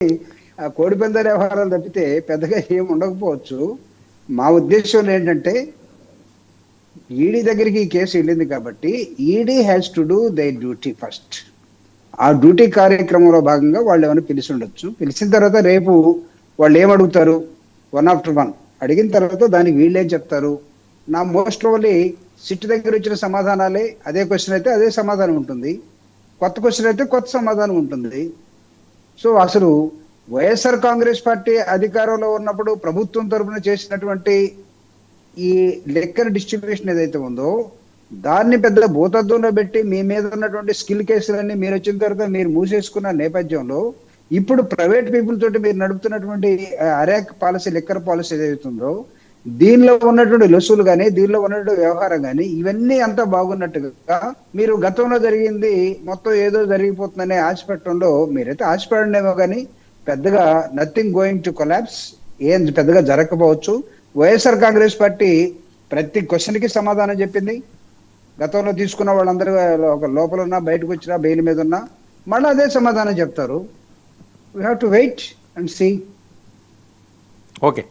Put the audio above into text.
ఆ కోడిపందాల వ్యవహారాలు తప్పితే పెద్దగా ఏం ఉండకపోవచ్చు. మా ఉద్దేశంలో ఏంటంటే ఈడీ దగ్గరికి ఈ కేసు వెళ్ళింది కాబట్టి ED has to do they duty first. ఆ డ్యూటీ కార్యక్రమంలో భాగంగా వాళ్ళు ఏమైనా పిలిచి ఉండొచ్చు. పిలిచిన తర్వాత రేపు వాళ్ళు ఏమడుగుతారు, వన్ ఆఫ్టర్ వన్ అడిగిన తర్వాత దానికి వీళ్ళేం చెప్తారు. నా మోస్ట్ ఓన్లీ సిట్ దగ్గర ఇచ్చిన సమాధానాలే, అదే క్వశ్చన్ అయితే అదే సమాధానం ఉంటుంది, కొత్త క్వశ్చన్ అయితే కొత్త సమాధానం ఉంటుంది. సో అసలు వైఎస్ఆర్ కాంగ్రెస్ పార్టీ అధికారంలో ఉన్నప్పుడు ప్రభుత్వం తరఫున చేసినటువంటి ఈ లెక్కర్ డిస్ట్రిబ్యూషన్ ఏదైతే ఉందో దాన్ని పెద్ద భూతత్వంలో పెట్టి మీ మీద ఉన్నటువంటి స్కిల్ కేసులన్నీ మీరు వచ్చిన తర్వాత మీరు మూసేసుకున్న నేపథ్యంలో ఇప్పుడు ప్రైవేట్ పీపుల్ తోటి మీరు నడుపుతున్నటువంటి అరాక్ పాలసీ, లెక్కర్ పాలసీ ఏదైతుందో దీనిలో ఉన్నటువంటి లొసులు కానీ దీనిలో ఉన్నటువంటి వ్యవహారం కానీ ఇవన్నీ అంతా బాగున్నట్టుగా మీరు గతంలో జరిగింది మొత్తం ఏదో జరిగిపోతుందనే ఆశపెట్టడంలో మీరైతే ఆశపడనేమో కానీ పెద్దగా నథింగ్ గోయింగ్ టు కొలాప్స్, ఏం పెద్దగా జరగకపోవచ్చు. వైఎస్ఆర్ కాంగ్రెస్ పార్టీ ప్రతి క్వశ్చన్కి సమాధానం చెప్పింది. గతంలో తీసుకున్న వాళ్ళందరూ ఒక లోపల ఉన్నా బయటకు వచ్చినా బెయిల్ మీద ఉన్నా మళ్ళీ అదే సమాధానం చెప్తారు. We have to wait and see. Okay.